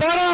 12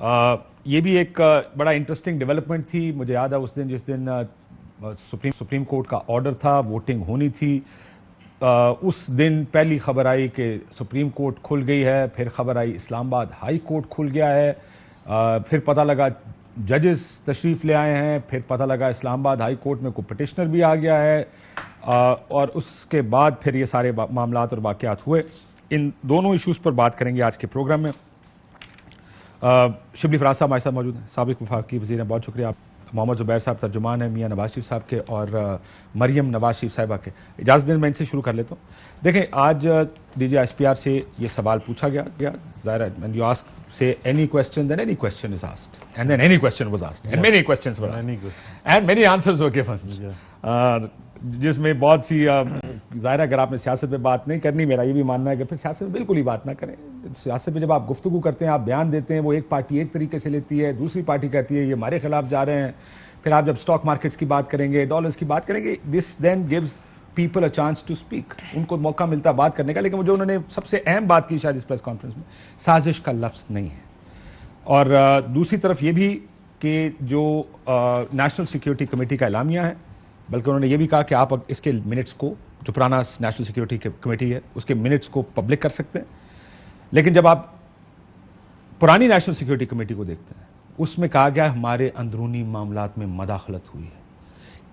یہ بھی ایک بڑا انٹرسٹنگ ڈیولپمنٹ تھی. مجھے یاد ہے اس دن جس دن سپریم کورٹ کا آرڈر تھا, ووٹنگ ہونی تھی, اس دن پہلی خبر آئی کہ سپریم کورٹ کھل گئی ہے, پھر خبر آئی اسلام آباد ہائی کورٹ کھل گیا ہے, پھر پتہ لگا ججز تشریف لے آئے ہیں, پھر پتہ لگا اسلام آباد ہائی کورٹ میں کوئی پٹیشنر بھی آ گیا ہے, اور اس کے بعد پھر یہ سارے معاملات اور واقعات ہوئے. ان دونوں ایشوز پر بات کریں گے آج کے پروگرام میں. شبلی فراز صاحب ہمارے ساتھ موجود ہیں, سابق وفاقی وزیر ہیں, بہت شکریہ. آپ محمد زبیر صاحب ترجمان ہیں, میاں نواز شریف صاحب کے اور مریم نواز شریف صاحبہ کے. اجازت دیں میں ان سے شروع کر لیتا ہوں. دیکھیں آج D G S P R سے یہ سوال پوچھا گیا, ظاہر ہے when you ask say any question then any question is asked and then any question was asked and many questions were asked and many answers were given, جس میں بہت سی ظاہر اگر آپ نے سیاست پہ بات نہیں کرنی, میرا یہ بھی ماننا ہے کہ پھر سیاست میں بالکل ہی بات نہ کریں. سیاست پہ جب آپ گفتگو کرتے ہیں, آپ بیان دیتے ہیں, وہ ایک پارٹی ایک طریقے سے لیتی ہے, دوسری پارٹی کہتی ہے یہ ہمارے خلاف جا رہے ہیں, پھر آپ جب اسٹاک مارکیٹس کی بات کریں گے, ڈالرز کی بات کریں گے, this then gives people a chance to speak, ان کو موقع ملتا بات کرنے کا. لیکن جو انہوں نے سب سے اہم بات کی شاید اس پریس کانفرنس میں, سازش کا لفظ نہیں ہے. اور دوسری طرف یہ بھی کہ جو نیشنل سیکیورٹی کمیٹی کا اعلامیہ ہے, بلکہ انہوں نے یہ بھی کہا کہ آپ اس کے منٹس کو, جو پرانا نیشنل سیکیورٹی کمیٹی ہے اس کے منٹس کو پبلک کر سکتے ہیں. لیکن جب آپ پرانی نیشنل سیکیورٹی کمیٹی کو دیکھتے ہیں, اس میں کہا گیا ہمارے اندرونی معاملات میں مداخلت ہوئی ہے.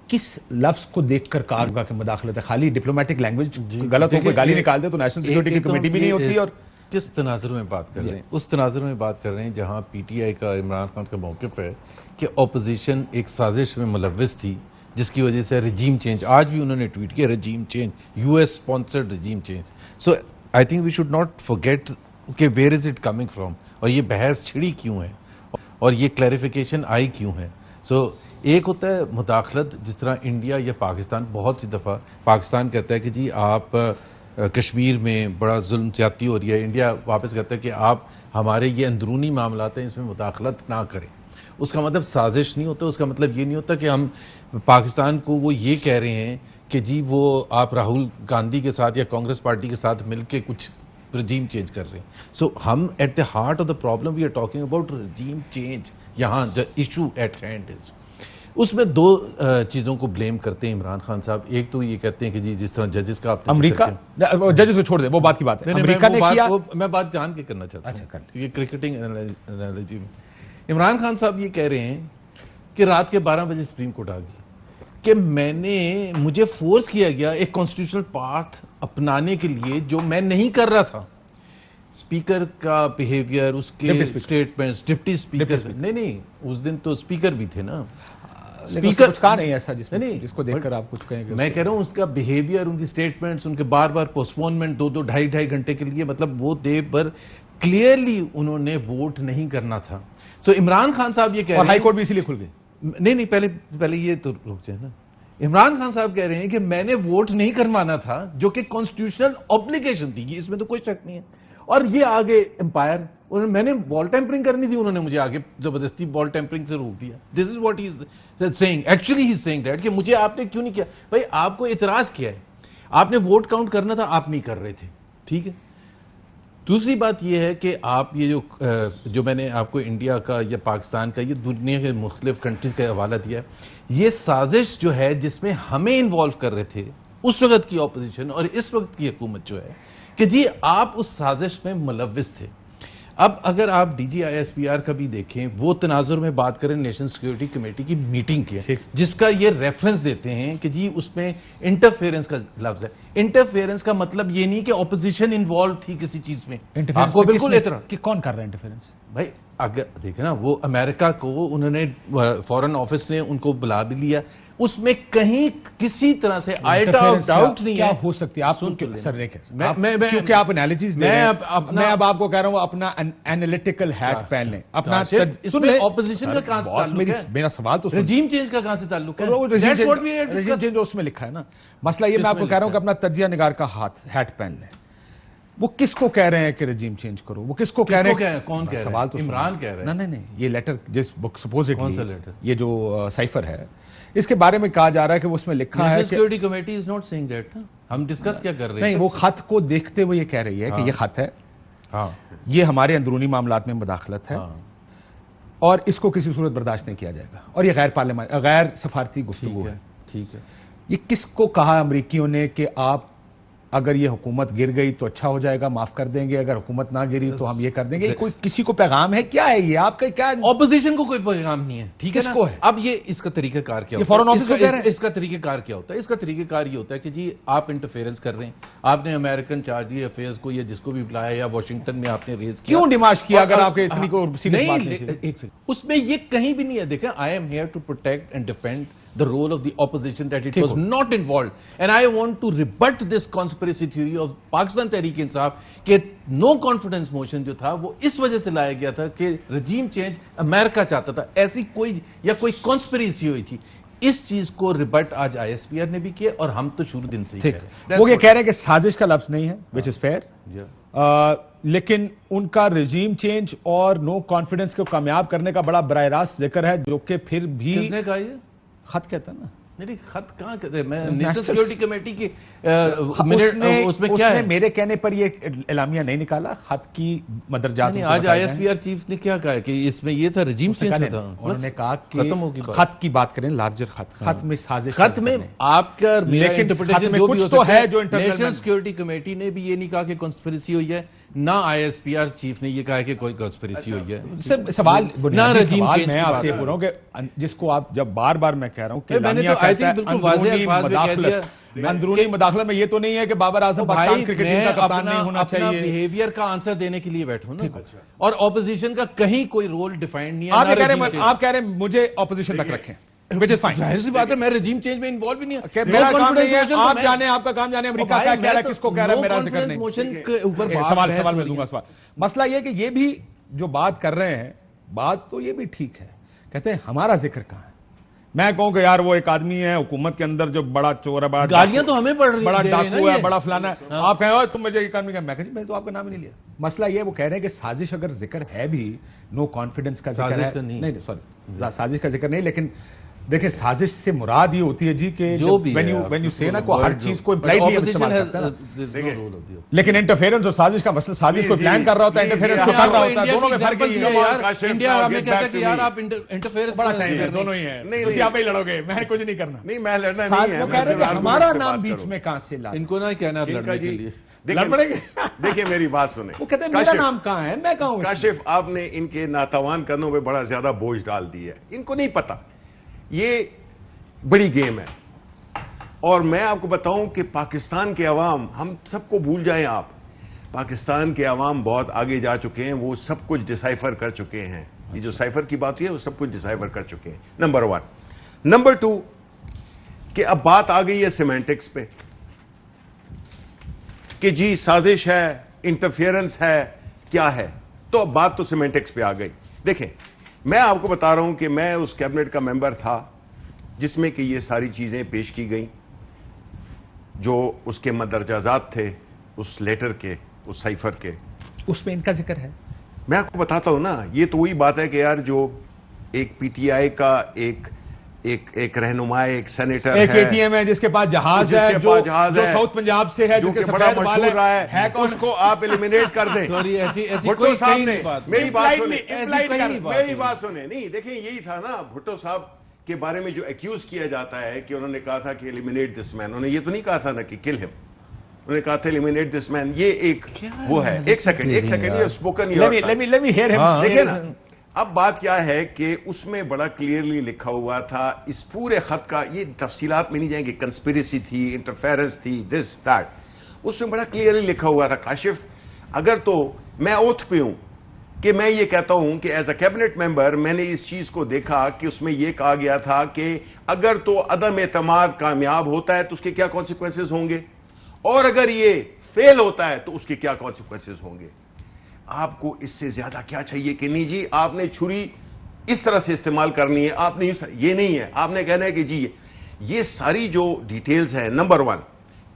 کس لفظ کو دیکھ کر کہا ہوگا کہ مداخلت ہے؟ خالی ڈپلومیٹک لینگویج غلط ہو, کوئی گالی نکال دے تو نیشنل سیکیورٹی کی کمیٹی بھی نہیں ہوتی. اور جس تناظر میں بات کر رہے ہیں اس تناظر میں بات کر رہے ہیں جہاں پی ٹی آئی کا, عمران خان کا موقف ہے کہ اپوزیشن ایک سازش میں ملوث تھی جس کی وجہ سے رجیم چینج, آج بھی انہوں نے ٹویٹ کیا regime change, U S sponsored regime change. So I think we should not forget کہ where is it coming from, اور یہ بحث چھڑی کیوں ہے اور یہ کلیریفیکیشن آئی کیوں ہے. سو ایک ہوتا ہے مداخلت, جس طرح انڈیا یا پاکستان بہت سی دفعہ پاکستان کہتا ہے کہ جی آپ کشمیر میں بڑا ظلم زیادتی ہو رہی ہے, انڈیا واپس کہتا ہے کہ آپ ہمارے یہ اندرونی معاملات ہیں اس میں مداخلت نہ کریں. اس کا مطلب سازش نہیں ہوتا, اس کا مطلب یہ نہیں ہوتا کہ ہم پاکستان کو وہ یہ کہہ رہے ہیں کہ جی وہ آپ راہل گاندھی کے ساتھ یا کانگریس پارٹی کے ساتھ مل کے کچھ رجیم چینج کر رہے ہیں. سو ہم at the heart of the problem we are talking about regime change, یہاں جو ایشو ایٹ ہینڈ از. اس میں دو چیزوں کو بلیم کرتے ہیں عمران خان صاحب. ایک تو یہ کہتے ہیں کہ جی جس طرح ججز کا آپ امریکہ, ججز کو چھوڑ دیں وہ بات کی بات ہے, امریکہ نے کیا, میں بات جان کے کرنا چاہتا ہوں یہ کرکٹنگ انالوجی میں. عمران خان صاحب یہ کہہ رہے ہیں کہ رات کے 12 بجے سپریم کورٹ آ گئی کہ مجھے فورس کیا گیا ایک کانسٹیٹیوشنل پاتھ اپنانے کے لیے جو میں نہیں کر رہا تھا. اسپیکر کا بیہیویئر, اس کے اسٹیٹمنٹس, ڈپٹی اسپیکر, نہیں اس دن تو اسپیکر بھی تھے نا, اسپیکر کچھ کہا نہیں ایسا جس کو دیکھ کر آپ کچھ کہیں گے. میں کہہ رہا ہوں اس کا بیہیویئر, ان کی اسٹیٹمنٹس, ان کے بار بار پوسٹپونمنٹ 2-2 ڈھائی گھنٹے کے لیے, مطلب وہ دے پر کلیئرلی انہوں نے ووٹ نہیں کرنا تھا. سو عمران خان صاحب یہ کہہ رہے ہیں, اور ہائی کورٹ بھی اسی لیے کھل گئی. نہیں پہلے یہ تو رک جائے نا. عمران خان صاحب کہہ رہے ہیں کہ میں نے ووٹ نہیں کروانا تھا, جو کہ کانسٹیٹیوشنل اوبلیگیشن تھی, اس میں تو کوئی شک نہیں ہے. اور یہ آگے امپائر, میں نے بال ٹیمپرنگ کرنی تھی, انہوں نے مجھے آگے زبردستی بال ٹیمپرنگ سے روک دیا. This is what he is saying, actually he is saying that کہ مجھے آپ نے کیوں نہیں کیا. بھائی آپ کو اعتراض کیا ہے, آپ نے ووٹ کاؤنٹ کرنا تھا, آپ نہیں کر رہے تھے, ٹھیک ہے. دوسری بات یہ ہے کہ آپ یہ جو میں نے آپ کو انڈیا کا یا پاکستان کا, یہ دنیا کے مختلف کنٹریز کا حوالہ دیا ہے, یہ سازش جو ہے جس میں ہمیں انوالو کر رہے تھے اس وقت کی اپوزیشن اور اس وقت کی حکومت جو ہے کہ جی آپ اس سازش میں ملوث تھے. اب اگر آپ D G I S P R کا بھی دیکھیں, وہ تناظر میں بات کریں نیشنل سیکیورٹی کمیٹی کی میٹنگ کی, جس کا یہ ریفرنس دیتے ہیں کہ جی اس میں انٹرفیئرنس کا لفظ ہے. انٹرفیئرنس کا مطلب یہ نہیں کہ اپوزیشن انوالو تھی کسی چیز میں. آپ کو بالکل اعتراض کہ کون کر رہا ہے انٹرفیئرنس؟ بھائی اگر دیکھیں نا, وہ امریکہ کو انہوں نے فورن آفس نے ان کو بلا بھی لیا, اس میں کہیں کسی طرح سے آئیٹا آف ڈاؤٹ نہیں ہے. کیا ہو سکتی ہے آپ سر دیکھیں, کیونکہ آپ انالیسز دے رہے ہیں, میں اب آپ کو کہہ رہا ہوں اپنا انالیٹیکل ہیٹ پہن لیں. اپنا اس میں اپوزیشن کا کہاں سے تعلق ہے؟ میرا سوال تو رجیم چینج کا کہاں سے تعلق ہے؟ رجیم چینج اس میں لکھا ہے نا. مسئلہ یہ میں آپ کو کہہ رہا ہوں کہ اپنا تجزیہ نگار کا ہیٹ پہن لیں. وہ کس کو کہہ رہے ہیں کہ رجیم چینج کرو, وہ کس کو کہہ رہے ہیں, کون کہہ رہا ہے؟ سوال تو عمران کہہ رہا ہے. نہیں, یہ لیٹر جس بک سپوزٹلی, کون سا لیٹر؟ یہ جو سائفر ہے, اس کے بارے میں کہا جا رہا ہے کہ اس میں لکھا ہے کہ Security Committee is not seeing that. ہم ڈسکس کیا کر رہے ہیں؟ نہیں, وہ خط کو دیکھتے ہوئے یہ کہہ رہی ہے کہ یہ خط ہے, یہ ہمارے اندرونی معاملات میں مداخلت ہے, اور اس کو کسی صورت برداشت نہیں کیا جائے گا, اور یہ غیر سفارتی گفتگو ہے. ٹھیک ہے. یہ کس کو کہا امریکیوں نے کہ آپ اگر یہ حکومت گر گئی تو اچھا ہو جائے گا, معاف کر دیں گے, اگر حکومت نہ گری تو ہم یہ کر دیں گے؟ کوئی کسی کو پیغام ہے کیا ہے یہ آپ کا؟ کیا اپوزیشن کو کوئی پیغام نہیں ہے, ٹھیک ہے نا. اب یہ اس کا طریقہ کار کیا ہوتا ہے؟ اس کا طریقہ کار کیا ہوتا ہے؟ اس کا طریقہ کار یہ ہوتا ہے کہ جی آپ انٹرفیئرنس کر رہے ہیں, آپ نے امریکن چارجی افیئرز کو یا جس کو بھی بلایا یا واشنگٹن میں آپ نے ریز کیا, کیوں ڈیمانڈ کیا اگر آپ کے اتنی کو سیریس بات نہیں؟ ایک سیکنڈ, اس میں یہ کہیں بھی نہیں ہے. دیکھیں, I am here to protect and defend the role of the opposition that it was not involved, and I want to rebut this conspiracy theory of Pakistan Tehreek Insaf کہ no confidence motion جو تھا وہ اس وجہ سے لایا گیا تھا کہ regime change امریکہ چاہتا تھا, ایسی کوئی یا کوئی conspiracy ہوئی تھی. اس چیز کو ریبٹ آج ISPR نے بھی کیا, اور ہم تو شروع دن سے ہی کہہ رہے ہیں. وہ یہ کہہ رہے ہیں کہ سازش کا لفظ نہیں ہے, which is fair, لیکن ان کا رجیم چینج اور نو کانفیڈنس کو کامیاب کرنے کا بڑا براہ راست ذکر ہے, جو کہ پھر بھی کس نے کہا یہ؟ خط کہتا ہے نا. نہیں, خط کہاں کہتے ہیں؟ میں نیشنل سیکیورٹی کمیٹی کی اس میں کیا ہے, میرے کہنے پر یہ اعلامیہ نہیں نکالا, خط کی مدرجات. آج ISPR چیف نے کیا کہا کہ اس میں یہ تھا رجیم چینج تھا. انہوں نے کہا کہ ختم ہوگی بات. خط کی بات کریں, لارجر خط میں سازش, خط میں آپ کا میرا انٹرپریٹیشن جو بھی ہو سکتا ہے. نیشنل سیکیورٹی کمیٹی نے بھی یہ نہیں کہا کہ کانسپریسی ہوئی ہے, نہ ISPR چیف نے یہ کہا کہ کوئی کانسپریسی ہوئی ہے. سوال نہ رجیم چینج میں آپ سے پوچھ رہا ہوں کہ جس کو آپ جب بار بار میں کہہ رہا ہوں کہ میں نے تو آئی تھنک بالکل واضح الفاظ میں کہہ دیا, اندرونی مداخلت میں یہ تو نہیں ہے کہ بابر اعظم پاکستان کرکٹ ٹیم کا کپتان نہیں ہونا چاہیے. اپنا بیہیویئر کا آنسر دینے کے لیے بیٹھوں نا, اور اپوزیشن کا کہیں کوئی رول ڈیفائنڈ نہیں ہے. آپ کہہ رہے ہیں مجھے اپوزیشن تک رکھیں, which is fine. ظاہر سی بات ہے, میں رجیم چینج میں انوالو بھی نہیں ہوں. میرا کام نہیں ہے, آپ جانے, آپ کا کام جانے امریکہ کیا کہہ رہا ہے, کس کو کہہ رہا ہے, میرا ذکر نہیں. سوال میں دوں گا سوال. مسئلہ یہ کہ یہ بھی جو بات کر رہے ہیں, بات تو یہ بھی ٹھیک ہے, کہتے ہیں ہمارا ذکر کہاں ہے. میں کہوں کہ یار وہ ایک آدمی ہے حکومت کے اندر جو بڑا چور ہے, بڑا گالیاں تو ہمیں پڑ رہی ہیں, بڑا ڈاکو ہے, بڑا فلانا ہے, آپ کہیں تم مجھے یہ کام نہیں. میں کہا میں تو آپ کا نام ہی نہیں لیا. مسئلہ یہ وہ کہہ رہے ہیں کہ سازش اگر ذکر ہے بھی, نو کانفیڈنس کا ذکر ہے, نہیں سوری سازش کا ذکر نہیں, لیکن دیکھیں سازش سے مراد یہ ہوتی ہے جی کہ جو when you say نا کو ہر چیز کو امپلائڈ نہیں استعمال کرتا ہے, لیکن انٹرفیئرنس اور سازش کا مسئلہ, سازش کو پلان کر رہا ہوتا ہے, انٹرفیئرنس کو کر رہا ہوتا ہے, دونوں میں فرق ہے. انڈیا ہمیں کہتا ہے کہ یار آپ انٹرفیئرنس بڑا ٹائم ہے, دونوں ہی ہیں, اسی آپ ہی لڑو گے, میں کچھ نہیں کرنا. نہیں میں لڑنا نہیں ہے, وہ کہہ رہے ہیں کہ ہمارا نام بیچ میں کہاں سے لا, ان کو نہ کہنا لڑنے کے لیے لڑ پڑیں گے. دیکھیں میری بات سنیں, وہ کہتے ہیں میرا نام کہاں ہے, میں کہاں ہوں. کاشف آپ نے ان کے ناتوان کرنوں پہ بڑا زیادہ بوجھ ڈال دی ہے, ان کو نہیں پتا یہ بڑی گیم ہے. اور میں آپ کو بتاؤں کہ پاکستان کے عوام, ہم سب کو بھول جائیں آپ, پاکستان کے عوام بہت آگے جا چکے ہیں, وہ سب کچھ ڈیسائفر کر چکے ہیں. یہ جو سائفر کی بات ہے وہ سب کچھ ڈیسائفر کر چکے ہیں, نمبر 1. نمبر 2 کہ اب بات آ گئی ہے سیمینٹکس پہ کہ جی سازش ہے, انٹرفیئرنس ہے, کیا ہے, تو اب بات تو سیمینٹکس پہ آ گئی. دیکھیں میں آپ کو بتا رہا ہوں کہ میں اس کیبنٹ کا ممبر تھا جس میں کہ یہ ساری چیزیں پیش کی گئیں, جو اس کے مدرجات تھے اس لیٹر کے, اس سائفر کے, اس میں ان کا ذکر ہے. میں آپ کو بتاتا ہوں نا, یہ تو وہی بات ہے کہ یار جو ایک پی ٹی آئی کا ایک رہنما, ایک سینیٹر ہے, ایک اے ٹی ایم ہے جس کے پاس جہاز ہے, جو ساؤتھ پنجاب سے ہے, جو کہ بڑا مشہور رہا ہے, اس کو آپ ایلیمینیٹ کر دیں. سوری ایسی بھٹو صاحب نے, میری بات سنیں, نہیں دیکھیں یہی تھا نا, بھٹو صاحب کے بارے میں جو ایکیوز کیا جاتا ہے کہ انہوں نے کہا تھا کہ ایلیمینیٹ دس مین, انہوں نے یہ تو نہیں کہا تھا نا کہ کل ہم, انہوں نے کہا تھا ایلیمینیٹ دس مین. یہ ایک وہ ہے, ایک سیکنڈ یہ اسپوکن دیکھیں نا. اب بات کیا ہے کہ اس میں بڑا کلیئرلی لکھا ہوا تھا, اس پورے خط کا, یہ تفصیلات میں نہیں جائیں گے, کنسپیریسی تھی, انٹرفیئرنس تھی, دس دیٹ, اس میں بڑا کلیئرلی لکھا ہوا تھا. کاشف اگر تو میں اوتھ پہ ہوں کہ میں یہ کہتا ہوں کہ ایز اے کیبنٹ ممبر میں نے اس چیز کو دیکھا کہ اس میں یہ کہا گیا تھا کہ اگر تو عدم اعتماد کامیاب ہوتا ہے تو اس کے کیا کانسیکوینسز ہوں گے, اور اگر یہ فیل ہوتا ہے تو اس کے کیا کانسیکوینسز ہوں گے. آپ کو اس سے زیادہ کیا چاہیے کہ نہیں جی آپ نے چھری اس طرح سے استعمال کرنی ہے, آپ نے یہ نہیں ہے, آپ نے کہنا ہے کہ جی یہ ساری جو ڈیٹیلز ہیں. نمبر 1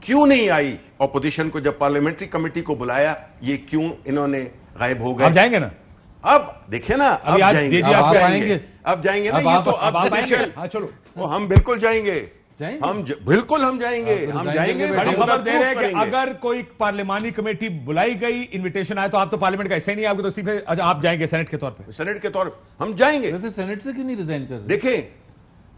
کیوں نہیں آئی اپوزیشن کو جب پارلیمنٹری کمیٹی کو بلایا, یہ کیوں انہوں نے غائب ہو گئے. اب جائیں گے نا, اب دیکھیں نا, اب جائیں گے نا, یہ تو اپوزیشن, ہم بالکل جائیں گے. بالکل ہم جائیں گے, ہم جائیں گے. بڑی خبر دے رہے ہیں کہ اگر کوئی پارلیمانی کمیٹی بلائی گئی, انویٹیشن آئے, تو آپ تو پارلیمنٹ کا حصہ ہی نہیں, آپ کو تو صرف آپ جائیں گے سینٹ کے طور پہ. سینٹ کے طور پہ ہم جائیں گے. ویسے سینٹ سے کیوں نہیں ریزائن کر رہے؟ دیکھیں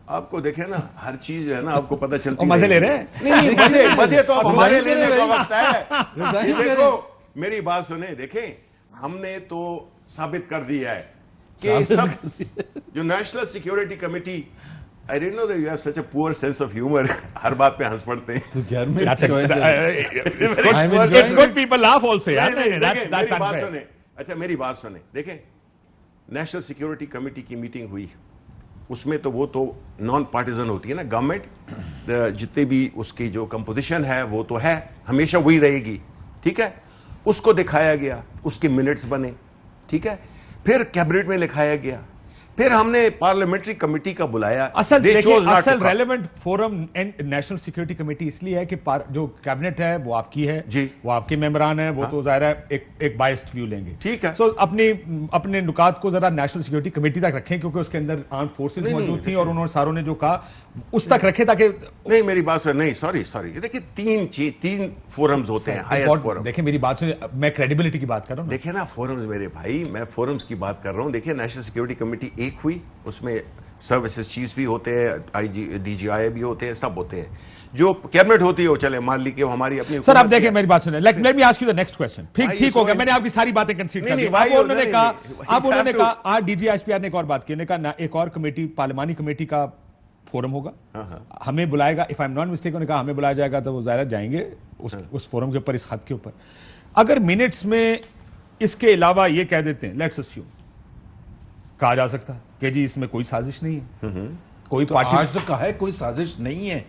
آپ کو, دیکھیں نا ہر چیز جو ہے نا آپ کو پتہ چلتی ہے. مزے لے رہے ہیں. نہیں مزے تو اب ہمارے لینے کا وقت ہے. دیکھو میری بات سنیں, دیکھیں ہم نے تو ثابت کر دیا ہے کہ سب جو national security committee, I didn't know that you have such a poor sense of humor. ہر بات پہ ہنس پڑتے ہیں. تو گھر میں It's good people laugh also. میری بات سنیں, اچھا میری بات سنیں, دیکھیں نیشنل سیکیورٹی کمیٹی کی میٹنگ ہوئی, اس میں تو وہ تو نان پارٹیزن ہوتی ہے نا گورنمنٹ, جتنے بھی اس کی جو کمپوزیشن ہے وہ تو ہے, ہمیشہ وہی رہے گی, ٹھیک ہے. اس کو دکھایا گیا, اس کے منٹس بنے, ٹھیک ہے, پھر کیبنٹ میں لکھایا گیا, پھر ہم نے پارلیمنٹری کمیٹی کا بلایا. اصل relevant forum national security committee اس لیے ہے کہ جو کیبنٹ ہے وہ آپ کی ہے, وہ آپ کے ممبران ہیں, وہ تو ظاہر ہے ایک بائسڈ ویو لیں گے, ٹھیک ہے. سو اپنے نکات کو ذرا نیشنل سیکیورٹی کمیٹی تک رکھیں, کیونکہ اس کے اندر آرم فورسز موجود تھیں اور انہوں نے ساروں نے جو کہا اس تک رکھے تاکہ. نہیں میری بات سن, نہیں سوری دیکھیں تین فورمز ہوتے ہیں, ہائیسٹ فورم. دیکھیں میری بات سنیں, میں کریڈیبلٹی کی بات کر رہا ہوں. دیکھیں نا فورمز میرے بھائی, میں فورمز کی بات کر رہا ہوں. دیکھیں نیشنل سیکیورٹی کمیٹی ایک ہوئی, اس میں سروسز چیفز بھی ہوتے ہیں, ڈی جی آئی بھی ہوتے ہیں, سب ہوتے ہیں. جو کیبنٹ ہوتی ہے وہ چلے مان لی کہ ہماری اپنی. سر اب دیکھیں میری بات سنیں, let me ask you the next question. ٹھیک ہو گیا, میں نے آپ کی ساری باتیں کنسیڈر کر لی. اب انہوں نے کہا آج D G S P R نے ایک اور بات کی, نے کہا ایک اور کمیٹی پارلیمانی کمیٹی کا فورم ہوگا, ہمیں بلائے گا, if I am not mistaken, انہوں نے کہا ہمیں بلایا جائے گا, تو وہ ظاہر جائیں گے اس فورم کے اوپر, اس خط کے اوپر. اگر منٹس میں اس کے علاوہ یہ کہہ دیتے ہیں, لیٹس اسیوم کہا جا سکتا ہے کہ جی اس میں کوئی سازش نہیں ہے, کوئی پارٹی. آج تو کہا ہے کوئی سازش نہیں ہے,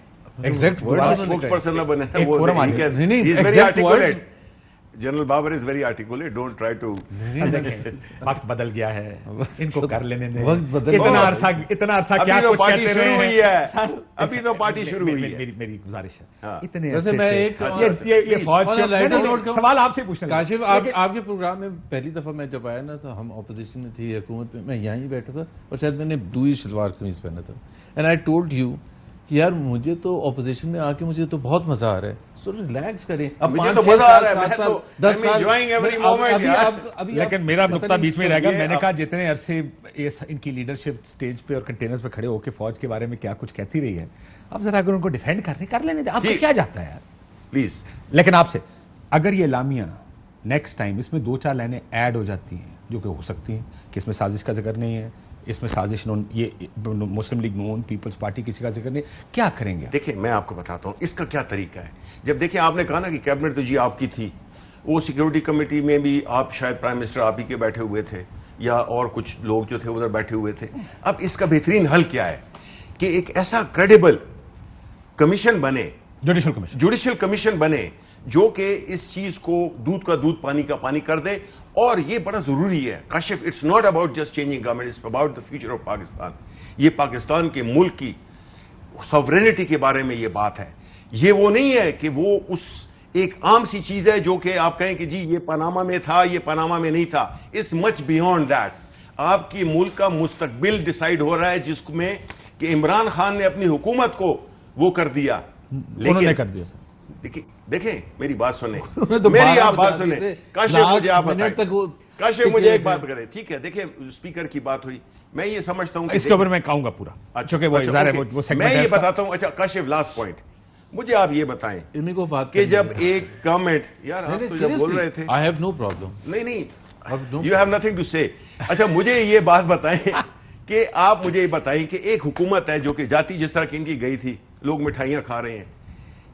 ایگزیکٹ ورڈز اسپوکس پرسن نہ بنے. ایک فورم آ گیا. Exact words. General Babar is very articulate, don't try to. وقت بدل گیا ہے, ان کو کر لینے دیں. وقت بدل, اتنا عرصہ کیا کچھ پارٹی کہتے شروع ہوئی رہے ہے, ابھی تو پارٹی شروع ہوئی ہے. میری گزارش ہے, اتنے ویسے میں ایک یہ فوج کے سوال آپ سے پوچھنا. کاشف آپ کے پروگرام میں پہلی دفعہ میں جب آیا نا, تو ہم اپوزیشن میں تھی, حکومت میں, میں یہاں ہی بیٹھا تھا, اور شاید میں نے دوئی شلوار قمیض پہنا تھا. اینڈ آئی ٹولڈ یو کہ یار مجھے تو اپوزیشن میں آ کے مجھے تو بہت مزہ آ رہا ہے, سو ریلیکس کریں. اب 5 6 سال 7 سال 10 سال, لیکن میرا نقطہ بیچ میں رہ گیا. میں نے کہا جتنے عرصے ان کی لیڈرشپ سٹیج پہ اور کنٹینرز پہ کھڑے ہو کے فوج کے بارے میں کیا کچھ کہتی رہی ہے, اب ذرا اگر ان کو ڈیفینڈ کر لینے دیں, آپ کو کیا جاتا ہے یار پلیز. لیکن آپ سے اگر یہ اعلامیہ نیکسٹ ٹائم اس میں 2-4 لائنیں ایڈ ہو جاتی ہیں جو کہ ہو سکتی ہیں کہ اس میں سازش کا ذکر نہیں ہے, اس میں سازش یہ مسلم لیگ نون پیپلز پارٹی کسی کا ذکر نہیں, کیا کریں گے؟ دیکھیں میں آپ کو بتاتا ہوں اس کا کیا طریقہ ہے. جب دیکھیں آپ نے کہا نا کہ کیبنٹ تو جی آپ کی تھی, وہ سیکیورٹی کمیٹی میں بھی آپ شاید پرائم منسٹر آپ ہی کے بیٹھے ہوئے تھے, یا اور کچھ لوگ جو تھے ادھر بیٹھے ہوئے تھے. اب اس کا بہترین حل کیا ہے کہ ایک ایسا کریڈیبل کمیشن بنے, جوڈیشل کمیشن بنے, جو کہ اس چیز کو دودھ کا دودھ پانی کا پانی کر دے. اور یہ بڑا ضروری ہے Kashif, it's not about just changing government, it's about the future of Pakistan. یہ پاکستان کے ملک کی سوورینٹی کے بارے میں یہ بات ہے. یہ وہ نہیں ہے کہ وہ اس ایک عام سی چیز ہے جو کہ آپ کہیں کہ جی یہ پاناما میں تھا, یہ پاناما میں نہیں تھا. It's much beyond that. آپ کی ملک کا مستقبل ڈیسائیڈ ہو رہا ہے, جس میں کہ عمران خان نے اپنی حکومت کو وہ کر دیا, لیکن دیکھیں میری بات سنیں, میری آپ بات سنیں. کاشف مجھے آپ بتائیں, کاشف مجھے ایک بات کریں, ٹھیک ہے. دیکھیں اسپیکر کی بات ہوئی, میں یہ سمجھتا ہوں اس کے اوپر میں کہوں گا پورا, میں یہ بتاتا ہوں. اچھا کاشف لاسٹ پوائنٹ, مجھے آپ یہ بتائیں کہ جب ایک گورنمنٹ, یار آپ تو جب بول رہے تھے, I have no problem. نہیں you have nothing to say. اچھا مجھے یہ بات بتائیں کہ آپ مجھے یہ بتائیں کہ ایک حکومت ہے جو کہ جاتی جس طرح کی ان کی گئی تھی, لوگ مٹھائیاں کھا رہے ہیں.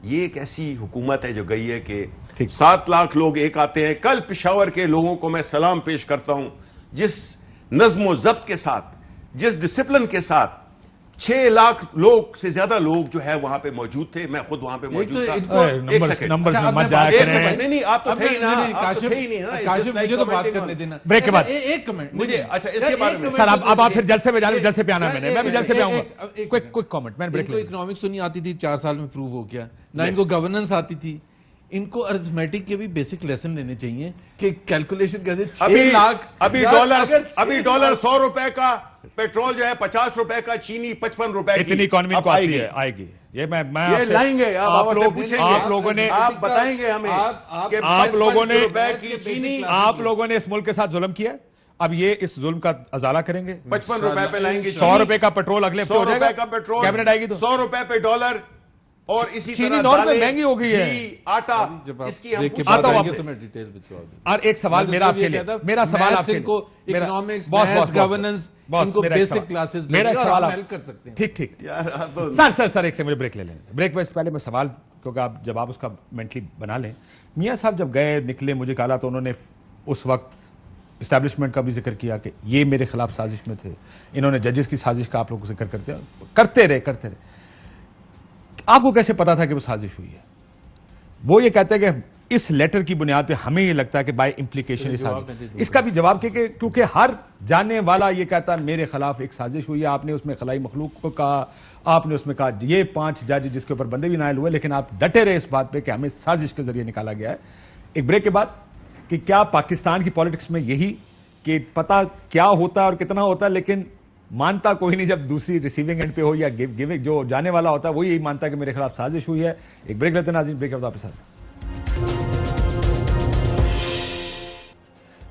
یہ ایک ایسی حکومت ہے جو گئی ہے کہ 7 لاکھ لوگ ایک آتے ہیں. کل پشاور کے لوگوں کو میں سلام پیش کرتا ہوں, جس نظم و ضبط کے ساتھ, جس ڈسپلن کے ساتھ 6 لاکھ لوگ سے زیادہ لوگ جو ہے وہاں پہ موجود تھے. میں خود وہاں پہ موجود تھا. ایک سیکنڈ, نہیں آپ تو تھے ہی نا, مجھے تو بات کرنے دینا. بریک کے بعد ایک کمنٹ مجھے, اچھا اس کے بارے میں سر اب آپ پھر جلسے پہ جانے, جلسے پہ آنا, میں بھی جلسے پہ آؤں گا. کوئی کامنٹ, میں ان کو اکنامکس تو نہیں آتی تھی, 4 سال میں پروو ہو گیا. نہ ان کو گورننس آتی تھی, ان کو ارتھمیٹک کے بھی بیسک لیسن لینے چاہیے کہ کیلکولیشن کیسے 6 ابھی لاکھ ابھی ڈالر 100 روپے کا پیٹرول جو ہے 50 روپے کا, چینی 55 روپے کی. اتنی اکانومی اب کو آتی ہے, آئے گی. یہ میں یہ لائیں گے, آپ پوچھیں گے, آپ لوگوں نے, آپ بتائیں گے ہمیں کہ آپ لوگوں نے, 55 روپے کی چینی, آپ لوگوں نے اس ملک کے ساتھ ظلم کیا, اب یہ اس ظلم کا ازالہ کریں گے. 55 روپے پہ لائیں گے, 100 روپے کا پیٹرول اگلے ہفتے 100 ہو جائے روپے گا, کا پیٹرول, کیبنٹ آئے گی تو 100 روپے پہ ڈالر, اور اسی چینی طرح 9 روپے دالیں, مہنگی ہو گئی ہے. گھی, آٹا, اس کی ہم کے پوچھیں بعد آتا ہوں آئیں آپ گے سے. تو میں ڈیٹیل بچوا دوں. اور ایک سوال میرا آپ کے لیے, میرا سوال آپ کے کو لیے, اکنامکس, میتھس, گورننس, ان کو بیسک کلاسز میرا لیں اور سوال ہم ہیلپ کر سکتے ہیں. ٹھیک ٹھیک یار, سر ایک سے مجھے بریک لے لیں. بریک میں پہلے میں سوال, کیونکہ آپ جب آپ اس کا مینٹلی بنا لیں. میاں صاحب جب گئے نکلے, مجھے کہا تو انہوں نے اس وقت اسٹیبلشمنٹ کا بھی ذکر کیا کہ یہ میرے خلاف سازش میں تھے. انہوں نے ججز کی سازش کا آپ لوگ کو ذکر کرتے رہے. آپ کو کیسے پتا تھا کہ وہ سازش ہوئی ہے؟ وہ یہ کہتے ہیں کہ اس لیٹر کی بنیاد پہ ہمیں یہ لگتا ہے کہ بائی امپلیکیشن اس کا بھی جواب کہ کیونکہ ہر جاننے والا یہ کہتا ہے میرے خلاف ایک سازش ہوئی ہے. آپ نے اس میں خلائی مخلوق کو کہا, آپ نے اس میں کہا یہ 5 جج جس کے اوپر بندے بھی نائل ہوئے, لیکن آپ ڈٹے رہے اس بات پہ کہ ہمیں سازش کے ذریعے نکالا گیا ہے. ایک بریک کے بعد کہ کیا پاکستان کی پالیٹکس میں یہی کہ پتہ کیا ہوتا ہے اور کتنا ہوتا ہے, لیکن مانتا کوئی نہیں جب دوسری ریسیونگ اینڈ پہ ہو یا گیونگ جو جانے والا ہوتا ہے وہ یہی مانتا ہے کہ میرے خلاف سازش ہوئی ہے. ایک بریک لیتے ہیں ناظرین, بریک کے بعد واپس آتے ہیں.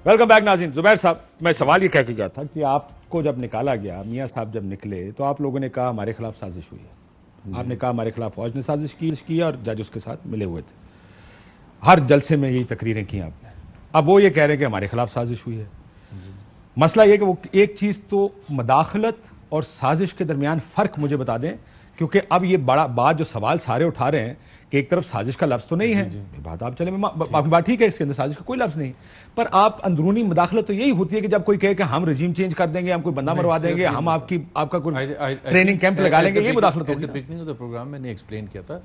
ویلکم بیک ناظرین. زبیر صاحب, میں سوال یہ کہہ کے گیا تھا کہ آپ کو جب نکالا گیا, میاں صاحب جب نکلے تو آپ لوگوں نے کہا ہمارے خلاف سازش ہوئی ہے. آپ نے کہا ہمارے خلاف فوج نے سازش کی اور جج اس کے ساتھ ملے ہوئے تھے. ہر جلسے میں یہی تقریریں کی آپ نے. اب وہ یہ کہہ رہے ہیں کہ ہمارے خلاف سازش ہوئی ہے. مسئلہ یہ کہ وہ ایک چیز تو مداخلت اور سازش کے درمیان فرق مجھے بتا دیں, کیونکہ اب یہ بڑا بات جو سوال سارے اٹھا رہے ہیں کہ ایک طرف سازش کا لفظ تو نہیں ہے, بات آپ چلے آپ کی بات ٹھیک ہے, اس کے اندر سازش کا کوئی لفظ نہیں, پر آپ اندرونی مداخلت تو یہی ہوتی ہے کہ جب کوئی کہے کہ ہم رجیم چینج کر دیں گے, ہم کوئی بندہ مروا دیں گے, ہم آپ کا کوئی ٹریننگ کیمپ لگا لیں گے, یہ مداخلت ہوگی. بگننگ آف دا پروگرام میں نے ایکسپلین کیا تھا,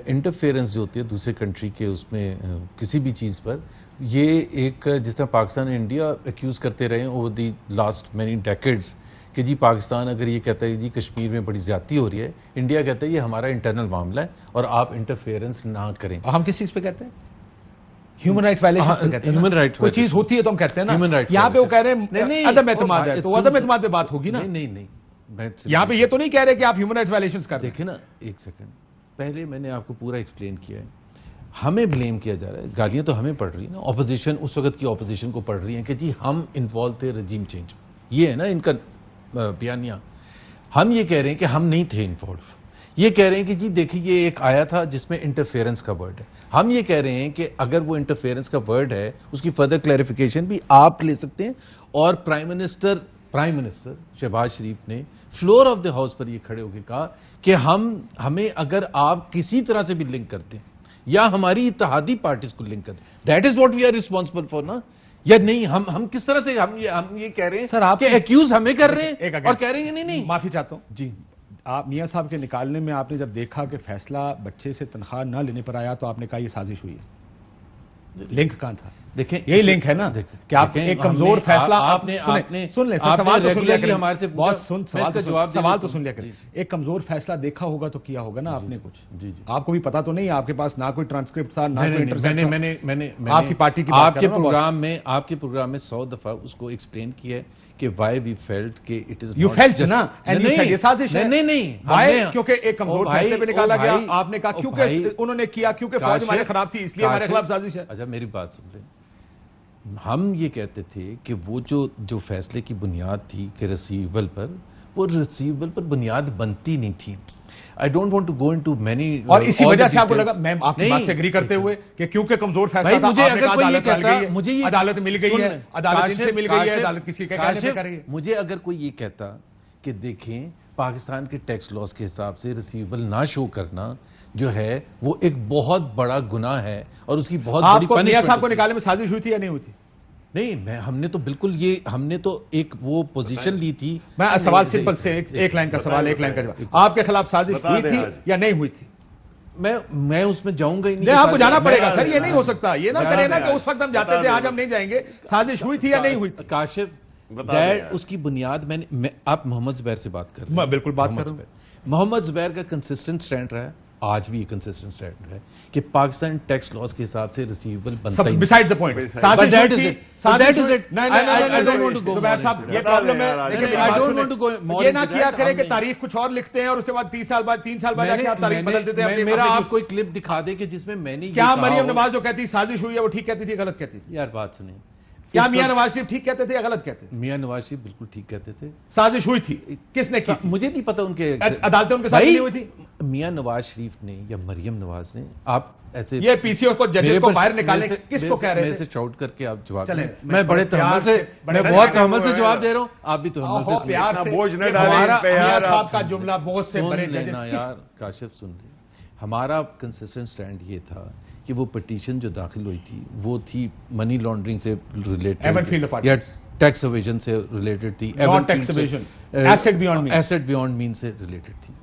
انٹرفیئرنس جو ہوتی ہے دوسرے کنٹری کے اس میں کسی بھی چیز پر, یہ ایک جس طرح پاکستان انڈیا ایکیوز کرتے رہے over the last many decades کہ جی پاکستان اگر یہ کہتا ہے جی کشمیر میں بڑی زیادتی ہو رہی ہے, انڈیا کہتا ہے یہ ہمارا انٹرنل معاملہ ہے اور آپ انٹرفیئرنس نہ کریں. ہم کس چیز پہ کہتے ہیں؟ ہیومن رائٹس وائلیشن پہ کہتے ہیں. ہیومن رائٹس کوئی چیز ہوتی ہے تو ہم کہتے ہیں نا. یہاں پہ وہ کہہ رہے ہیں عدم اعتماد ہے, تو عدم اعتماد پہ بات ہوگی نا. نہیں, یہاں پہ یہ تو نہیں کہہ رہے کہ آپ ہیومن رائٹس وائلیشنز کر رہے ہیں. دیکھیں نا, ایک سیکنڈ پہلے میں نے آپ کو پورا ایکسپلین کیا ہے. ہمیں بلیم کیا جا رہا ہے, گالیاں تو ہمیں پڑ رہی ہیں نا, اپوزیشن اس وقت کی اپوزیشن کو پڑ رہی ہیں کہ جی ہم انوالو تھے رجیم چینج, یہ ہے نا ان کا بیانیہ. ہم یہ کہہ رہے ہیں کہ ہم نہیں تھے انوالو. یہ کہہ رہے ہیں کہ جی دیکھیں یہ ایک آیا تھا جس میں انٹرفیئرنس کا ورڈ ہے. ہم یہ کہہ رہے ہیں کہ اگر وہ انٹرفیئرنس کا ورڈ ہے اس کی فردر کلیریفیکیشن بھی آپ لے سکتے ہیں. اور پرائم منسٹر شہباز شریف نے فلور آف دا ہاؤس پر یہ کھڑے ہو کے کہا کہ ہمیں اگر آپ کسی طرح سے بھی لنک کرتے ہیں یا ہماری اتحادی پارٹیز کو لنک کرتے ہیں, that is what we are responsible for نا, یا نہیں ہم کس طرح سے ہم یہ کہہ رہے ہیں سر آپ کہ ایکیوز ہمیں کر رہے ہیں اور کہہ رہے ہیں نہیں. معافی چاہتا ہوں جی. آپ میاں صاحب کے نکالنے میں آپ نے جب دیکھا کہ فیصلہ بچے سے تنخواہ نہ لینے پر آیا تو آپ نے کہا یہ سازش ہوئی ہے. لنک کہاں تھا؟ دیکھیں یہی لنک ہے نا کہ آپ ایک کمزور فیصلہ سن لیں سوال تو سن لیا کریں, ہمارے سے سوال تو سن لیا کریں. ایک کمزور فیصلہ دیکھا ہوگا تو کیا ہوگا نا آپ نے کچھ. آپ کو بھی پتا تو نہیں, آپ کے پاس نہ کوئی ٹرانسکرپٹ تھا نہ کوئی انٹرسیپٹ. آپ کی پارٹی کی آپ کے پروگرام میں 100 دفعہ اس کو ایکسپلین کیا ہے کہ why we felt کہ it is you felt نا and you said یہ سازش ہے. نہیں why کیونکہ ایک کمزور فیصلے پہ نکالا گیا, آپ نے کہا کیونکہ انہوں نے کیا کیونکہ فوج ہمارے خراب تھی اس لیے ہمارے خلاف سازش ہے. اچھا میری بات سن لیں, ہم یہ کہتے تھے کہ وہ جو فیصلے کی بنیاد تھی کہ ریسیویبل پر, وہ ریسیویبل پر بنیاد بنتی نہیں تھی. I don't want to go into many اور اسی وجہ سے آپ کو لگا, میں آپ کی بات سے اگری کرتے ہوئے کہ کیونکہ کمزور فیصلہ تھا, مجھے اگر کوئی یہ کہتا, عدالت مل گئی ہے, عدالت ان سے مل گئی ہے, عدالت کسی کے کہنے پہ کر رہی ہے. مجھے اگر کوئی یہ کہتا کہ دیکھیں پاکستان کے ٹیکس لاس کے حساب سے ریسیویبل نہ شو کرنا جو ہے وہ ایک بہت بڑا گناہ ہے اور اس کی بہت بڑی پنشمنٹ. میاں صاحب کو نکالنے میں سازش ہوئی تھی یا نہیں ہوئی تھی؟ نہیں, ہم نے تو بالکل ہم نے تو ایک وہ پوزیشن لی تھی. میں سوال سمپل سے ایک لائن کا سوال, ایک لائن کا جواب. آپ کے خلاف سازش ہوئی تھی یا نہیں ہوئی تھی؟ میں اس میں جاؤں گا ہی نہیں. آپ کو جانا پڑے گا سر, یہ نہیں ہو سکتا, یہ نہ کرے نا کہ اس وقت ہم جاتے تھے آج ہم نہیں جائیں گے. سازش ہوئی تھی یا نہیں ہوئی تھی؟ کاشف اس کی بنیاد آپ محمد زبیر سے بات کر رہے ہیں. میں بالکل بات کر رہا ہوں. محمد زبیر کا کنسسٹنٹ سٹینڈ رہا ہے, آج بھی یہ کنسسٹنٹ اسٹینڈ ہے کہ پاکستان ٹیکس لاز کے حساب سے ریسیویبل بنتا ہی besides the point But that is it. So that is it. نہیں I don't want to go Zubair more صاحب into یہ that. پرابلم ہے I don't want to go more یہ into نہ that. کیا کرے ہم کہ نہیں. تاریخ کچھ اور لکھتے ہیں اور اس کے بعد 3 سال بعد جا کے آپ تاریخ بدل دیتے ہیں. میرا آپ کوئی کلپ دکھا دے کہ جس میں میں نے کیا مریم نواز جو کہتی سازش ہوئی ہے وہ ٹھیک کہتی تھی غلط کہتی تھی؟ یار بات سنیں, کیا میاں نواز شریف ٹھیک کہتے تھے یا غلط کہتے تھے؟ میاں نواز شریف بالکل ٹھیک کہتے تھے. سازش ہوئی تھی, کس نے کی تھی؟ مجھے نہیں پتا ان کے عدالتیں ان کے ساتھ نہیں ہوئی تھی. میاں نواز شریف نے یا مریم نواز نے, آپ ایسے یہ پی سی او کو ججز کو باہر نکالنے کس کو کہہ رہے میرے تھے؟ سے چاؤٹ کر کے آپ جواب چلیں, میں بڑے تحمل سے, میں بہت تحمل سے جواب دے رہا ہوں, آپ بھی تحمل سے سنیں. پیار سے بوجھ نہ یہ ڈالیں ہمارا اس پہ یار میاں صاحب آپ. کا جملہ بہت سے بڑے سن لینا ججز یار کاشف, سن لیں. ہمارا کنسسٹنٹ سٹینڈ یہ تھا کہ وہ پٹیشن جو داخل ہوئی تھی وہ تھی منی لانڈرنگ سے ریلیٹڈ یا ٹیکس ایویژن سے ریلیٹڈ تھی, ایسٹ بیونڈ مین سے ریلیٹڈ تھی.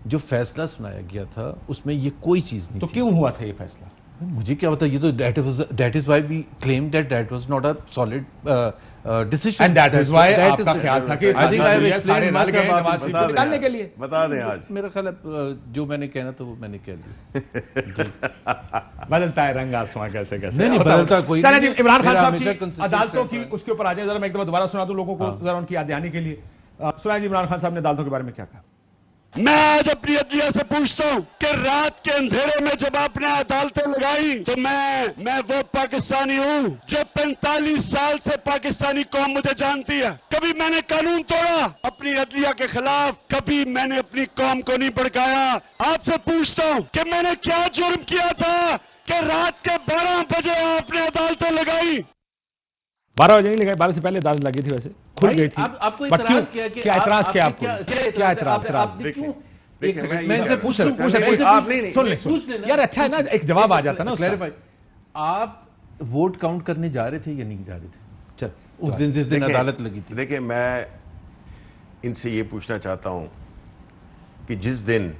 جو فیصلہ سنایا گیا تھا اس میں یہ کوئی چیز نہیں تو تھی. کیوں ہوا تھا یہ فیصلہ؟ مجھے کیا پتا, یہ تو that is why we claim that was not a solid decision. And that is why آپ کا خیال تھا کہ I think I have سارے explained رل much گئے about نواز شریف کو نکالنے کے لیے. بتا دیں آج میرا خیال ہے جو میں نے کہنا تھا وہ میں نے کہہ لیا. بدلتا ہے رنگ آسماں کیسے کیسے. نہیں بدلتا کوئی چلیں جی, عمران خان میرا صاحب ہمیشہ کی consistent عدالتوں کی stand اس کے اوپر آ جائیں ذرا, میں ایک دفعہ دوبارہ سنا دوں لوگوں کو ذرا ان کی یاد دہانی کے لیے. سنائیں جی عمران خان صاحب نے عدالتوں کے بارے میں کیا کہا. میں آج اپنی عدلیہ سے پوچھتا ہوں کہ رات کے اندھیرے میں جب آپ نے عدالتیں لگائی تو میں وہ پاکستانی ہوں جو 45 سال سے پاکستانی قوم مجھے جانتی ہے. کبھی میں نے قانون توڑا اپنی عدلیہ کے خلاف, کبھی میں نے اپنی قوم کو نہیں بھڑکایا. آپ سے پوچھتا ہوں کہ میں نے کیا جرم کیا تھا کہ رات کے 12 بجے آپ نے عدالتیں لگائی. 12 بجے نہیں لگائی, 12 سے پہلے عدالت لگی تھی, ویسے کھل گئی تھی. آپ کو But اعتراض کیوں؟ کیا کیا اعتراض کیا آپ کو؟ کیا اعتراض اعتراض؟ میں ان سے پوچھ لوں, سن لیں یار, اچھا ہے نا ایک جواب آ جاتا نا. کلیریفائی, آپ ووٹ کاؤنٹ کرنے جا رہے تھے یا نہیں جا رہے تھے چل اس دن جس دن عدالت لگی تھی؟ دیکھیں میں ان سے یہ پوچھنا چاہتا ہوں کہ جس دن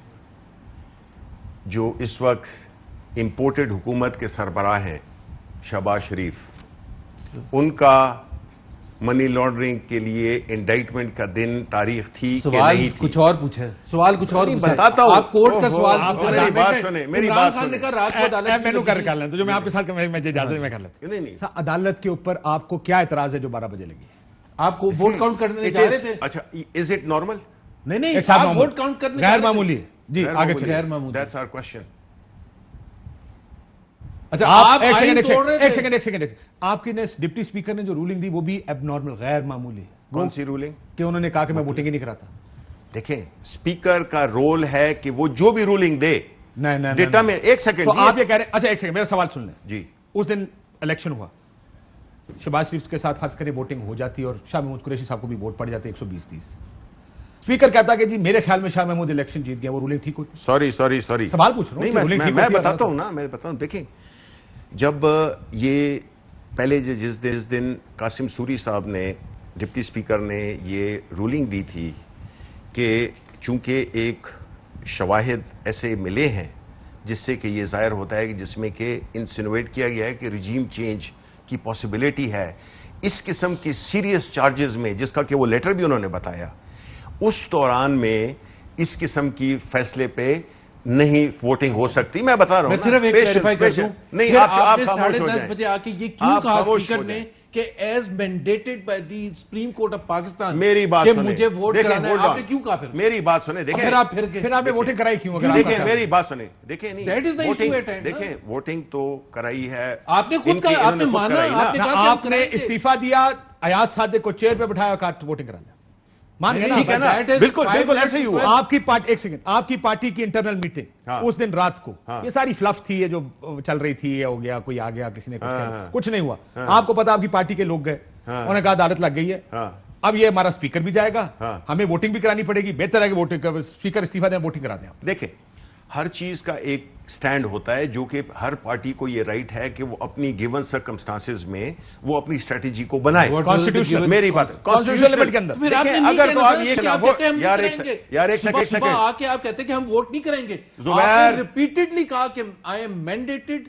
جو اس وقت امپورٹڈ حکومت کے سربراہ ہیں شہباز شریف, ان کا منی لانڈرنگ کے لیے انڈائٹمنٹ کا دن تاریخ تھی کہ سوال نہیں تھی؟ کچھ اور پوچھا ہے, سوال کچھ اور پوچھا ہے. بتاتا ہوں. آپ کورٹ کا سوال پوچھ رہے ہیں. میری بات سنیں, میری بات عمران خان نے سنیں. کہا رات کو عدالت میں نے کر لیں تو جو میں آپ کے ساتھ میں اجازت میں کر لیتا ہوں. نہیں عدالت کے اوپر آپ کو کیا اعتراض ہے جو 12 بجے لگی؟ آپ کو ووٹ کاؤنٹ کرنے جا رہے تھے؟ اچھا, از اٹ نارمل؟ نہیں ایک صاحب آپ ووٹ کاؤنٹ کرنے غیر معمولی ہے جی, آگے چلیں. غیر معمولی. That's our question. اچھا آپ ایک آئین توڑ رہے تھے. سیکنڈ آپ کی ڈپٹی اسپیکر نے جو رولنگ دی وہ بھی اب نارمل غیر معمولی ہے. کون سی رولنگ؟ کہ انہوں نے کہا کہ میں ووٹنگ ہی نہیں کراتا. دیکھیں اسپیکر کا رول ہے کہ وہ جو بھی رولنگ دے نہیں ڈیٹا میں. ایک سیکنڈ, آپ یہ کہہ رہے ہیں, اچھا ایک سیکنڈ میرا سوال سن لیں. جی, اس دن الیکشن ہوا, شہباز شریف کے ساتھ فرض کریں ووٹنگ ہو جاتی اور شاہ محمود قریشی صاحب کو بھی ووٹ پڑ جاتے 120-30. اسپیکر کہتا کہ جی میرے خیال میں شاہ محمود الیکشن جیت گیا, وہ رولنگ ٹھیک ہوتی؟ سوری سوال پوچھ رہا ہوں. نہیں, میں بتاتا ہوں نا, میں بتاتا ہوں. دیکھیں جب یہ پہلے جس دن قاسم سوری صاحب نے ڈپٹی اسپیکر نے یہ رولنگ دی تھی کہ چونکہ ایک شواہد ایسے ملے ہیں جس سے کہ یہ ظاہر ہوتا ہے کہ جس میں کہ انسینویٹ کیا گیا ہے کہ رجیم چینج کی پاسبلٹی ہے, اس قسم کی سیریس چارجز میں, جس کا کہ وہ لیٹر بھی انہوں نے بتایا, اس دوران میں اس قسم کی فیصلے پہ نہیں ووٹنگ ہو سکتی. میں بتا رہا ہوں, میں صرف ایک کلیریفائی کر دوں. نہیں, آپ نے خاموش ہو 10:30 جائیں. بجے آ کے یہ کیوں کہا خاموش اسپیکر ہو نے جائیں. کہ as mandated by the supreme court of Pakistan میری بات کہ سنیں, مجھے ووٹ دیکھیں, کرانا ہے, hold آپ نے on. کیوں کہا پھر؟ میری بات سنیں, دیکھیں پھر آپ پھر آپ نے ووٹنگ کرائی کیوں؟ دیکھیں میری بات سنیں, دیکھیں نہیں, That is the issue at hand, دیکھیں ووٹنگ تو کرائی ہے. آپ نے خود کہا, آپ نے مانا, آپ نے کہا آپ نے استعفیٰ دیا, ایاز صادق کو چیئر پہ بٹھایا, کہا ووٹنگ کرا لیا. مان گئے نا؟ بالکل ایسے ہی ہوا. آپ کی پارٹی, ایک سیکنڈ, آپ کی پارٹی کی انٹرنل میٹنگ اس دن رات کو, یہ ساری فلف تھی, یہ جو چل رہی تھی, یہ ہو گیا, کوئی آ گیا, کسی نے کچھ نہیں ہوا. آپ کو پتا آپ کی پارٹی کے لوگ گئے, انہوں نے کہا عدالت لگ گئی ہے, اب یہ ہمارا اسپیکر بھی جائے گا, ہمیں ووٹنگ بھی کرانی پڑے گی, بہتر ہے کہ ووٹنگ اسپیکر استعفیٰ دیں, ووٹنگ کرا دیں. دیکھیں ہر چیز کا ایک سٹینڈ ہوتا ہے, جو کہ ہر پارٹی کو یہ رائٹ ہے کہ وہ اپنی گیون سرکمسٹانسز میں وہ اپنی اسٹریٹجی کو بنائے. میری بات کانسٹیٹیوشن لیول کے اندر. اگر تو آپ یہ یار ایک صبح آ کے آپ کہتے ہیں کہ ہم ووٹ نہیں کریں گے. زبیر ریپیٹڈلی کہا کہ آئی ایم مینڈیٹڈ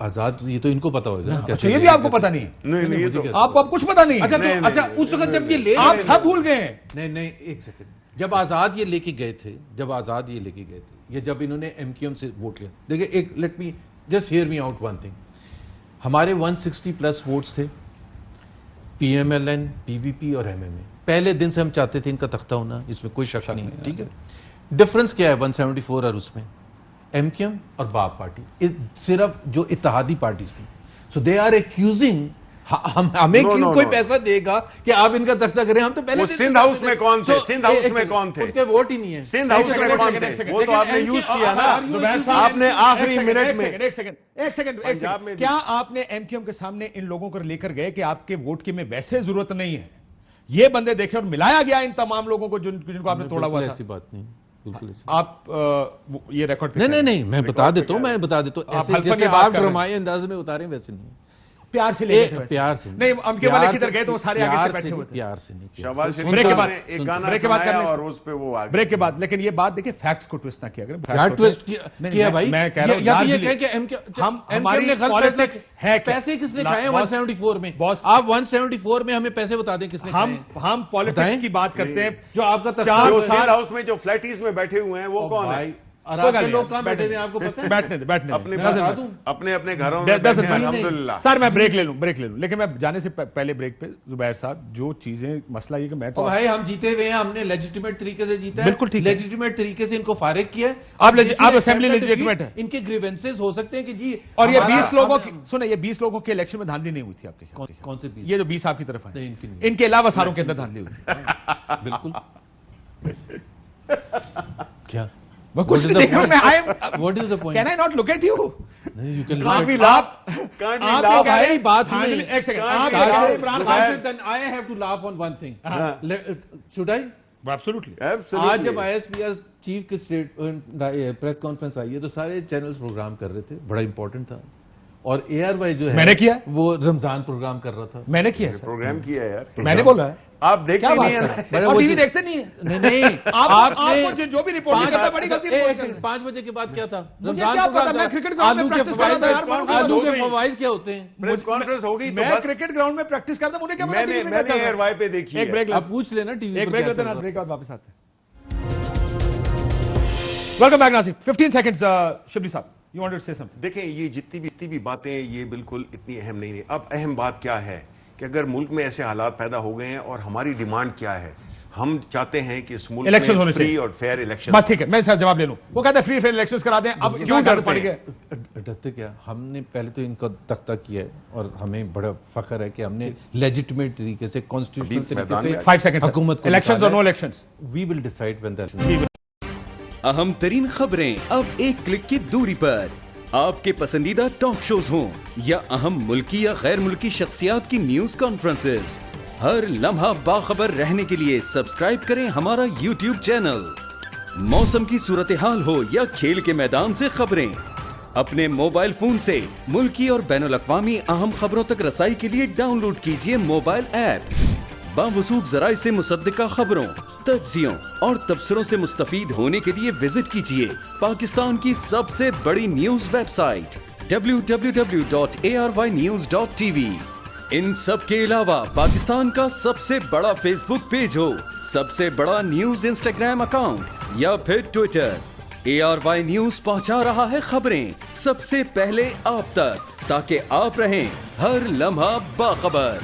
آزاد یہ تو ان کو پتا ہوگا نا اچھا کیسے یہ بھی آپ کو پتا نہیں ہے؟ نہیں نہیں یہ تو آپ کو اب کچھ پتا نہیں ہے؟ اچھا تو اچھا اس وقت جب یہ لے آپ سب بھول گئے ہیں. نہیں ایک سیکنڈ جب آزاد یہ لے کے گئے تھے یا جب انہوں نے ایم کیو ایم سے ووٹ لیا دیکھیں ایک let me just hear me out one thing ہمارے 160 پلس ووٹس تھے P M L N P B P اور ایم ایم اے پہلے دن سے ہم چاہتے تھے ان کا تختہ ہونا اس میں کوئی شک نہیں ہے ٹھیک ہے ڈفرنس کیا ہے 174 اور اس میں ایم کیو ایم اور باپ پارٹی صرف جو اتحادی پارٹیز تھی سو دے آر ایکیوزنگ ہمیں کیوں کوئی پیسہ دے گا کہ آپ ان کا تختہ کریں ہم تو پہلے سندھ ہاؤس میں کون تھے سندھ ہاؤس میں کون تھے ان کے ووٹ ہی نہیں ہے سندھ ہاؤس میں کون تھے وہ تو آپ نے یوز کیا نا آپ نے آخری منٹ میں ایک سیکنڈ کیا آپ نے ایم کیو ایم کے سامنے ان لوگوں کو لے کر گئے کہ آپ کے ووٹ کی میں ویسے ضرورت نہیں ہے یہ بندے دیکھے اور ملایا گیا ان تمام لوگوں کو جن کو آپ نے توڑا ہوا تھا ایسی بات نہیں آپ یہ ریکارڈ نہیں میں بتا دیتا ہوں جیسے آپ ڈرامائی انداز میں اتارے ویسے نہیں پیار سے لے گئے پیار سے نہیں ہم کے والے کدھر گئے تو وہ سارے آگے سے بیٹھے ہوئے تھے پیار سے نہیں شہباز شریف بریک کے بعد نے ایک گانا سنایا اور اس پہ وہ آگے بریک کے بعد لیکن یہ بات دیکھیں فیکٹس کو ٹویسٹ نہ کیا کریں کیا ٹویسٹ کیا بھائی میں کہہ رہا ہوں یا یہ کہیں کہ ایم نے غلط پیسے کس نے کھائے ہیں 174 میں آپ 174 میں ہمیں پیسے بتا دیں کس نے کھائے ہیں ہم پالیٹکس کی بات کرتے ہیں جو آپ کا جو سندھ ہاؤس میں جو فلیٹیز میں بیٹھے ہوئے ہیں وہ کون ہیں لوگ کہاں بیٹھے ہوئے آپ کو پتہ ہے بیٹھنے اپنے گھروں میں بیٹھے ہیں الحمدللہ سر میں بریک لے لوں لیکن میں جانے سے پہلے بریک پہ زبیر صاحب جو چیزیں مسئلہ یہ کہ میں تو بھائی ہم جیتے ہوئے ہیں ہم نے لیجیٹیمیٹ طریقے سے جیتا ہے بالکل ٹھیک ہے لیجیٹیمیٹ طریقے سے ان کو فارغ کیا ہے آپ اسمبلی لیجیٹیمیٹ ہے ان کے گریونسز ہو سکتے ہیں کہ جی اور یہ 20 لوگوں کی سنیں یہ 20 لوگوں کے الیکشن میں دھاندلی نہیں ہوئی تھی آپ کے کون سے 20 یہ جو 20 آپ کی طرف ہیں ان کے علاوہ ساروں کے اندر دھاندلی ہوئی تھی بالکل کیا کچھ نہیں دیکھ رہا ہوں میں What is the point? Can I not look at you? You can Can't we look laugh? آپ Can't we یہ laugh? کہہ رہے ہیں بات سنیں ایک سیکنڈ عمران خان سے then I have to laugh on one thing. Should I? Absolutely. آج جب آئی ایس پی آر چیف کی پریس کانفرنس آئی ہے تو سارے چینلز پروگرام کر رہے تھے بڑا امپورٹنٹ تھا اور اے آر وائی جو ہے میں نے کیا وہ رمضان پروگرام کر رہا تھا میں نے کیا پروگرام کیا ہے یار میں نے بولا ہے آپ دیکھتے نہیں ہیں اور ٹی وی دیکھتے نہیں ہیں نہیں آپ کو جو بھی رپورٹ کرتا بڑی غلطی رپورٹ کرتا 5 بجے کے بعد کیا تھا مجھے کیا پتا میں کرکٹ گراؤنڈ میں پریکٹس کر رہا تھا آلو کے فوائد کیا ہوتے ہیں پریس کانفرنس ہو گئی تو میں بس کرکٹ گراؤنڈ میں پریکٹس کرتا مجھے کیا پتا میں نے ایئر وائی پہ دیکھی ایک ہے بریک آپ پوچھ لینا ٹی وی ایک بریک لیتے ہیں بریک بعد واپس آتے ہیں ویلکم بیک ناصر 15 سیکنڈز شبلی صاحب یو وانٹڈ ٹو سے سم دیکھیں یہ جتنی بھی باتیں یہ بالکل اتنی اہم نہیں ہے اب اہم بات کیا ہے کہ اگر ملک میں ایسے حالات پیدا ہو گئے ہیں اور ہماری ڈیمانڈ کیا ہے ہم چاہتے ہیں کہ اس ملک میں فری اور فیئر الیکشن بس ٹھیک ہے میں اس کا جواب لے لوں وہ کہتا ہے فری فیئر الیکشنز کرا دیں اب کیوں ڈرتے پڑ گئے ڈرتے کیا ہم نے پہلے تو ان کا تختہ کیا ہے اور ہمیں بڑا فخر ہے کہ ہم نے لیجیٹیمیٹ طریقے سے کانسٹیٹیوشنل طریقے سے 5 سیکنڈز حکومت کو الیکشنز اور no elections we will decide when that اہم ترین خبریں اب ایک کلک کی دوری پر آپ کے پسندیدہ ٹاک شوز ہوں یا اہم ملکی یا غیر ملکی شخصیات کی نیوز کانفرنسز ہر لمحہ باخبر رہنے کے لیے سبسکرائب کریں ہمارا یوٹیوب چینل موسم کی صورتحال ہو یا کھیل کے میدان سے خبریں اپنے موبائل فون سے ملکی اور بین الاقوامی اہم خبروں تک رسائی کے لیے ڈاؤن لوڈ کیجیے موبائل ایپ باوثوق ذرائع سے مصدقہ خبروں تجزیوں اور تبصروں سے مستفید ہونے کے لیے وزٹ کیجیے پاکستان کی سب سے بڑی نیوز ویب سائٹ www.arYnews.tv ان سب کے علاوہ پاکستان کا سب سے بڑا فیس بک پیج ہو سب سے بڑا نیوز انسٹاگرام اکاؤنٹ یا پھر ٹویٹر ARY نیوز پہنچا رہا ہے خبریں سب سے پہلے آپ تک تاکہ آپ رہیں ہر لمحہ باخبر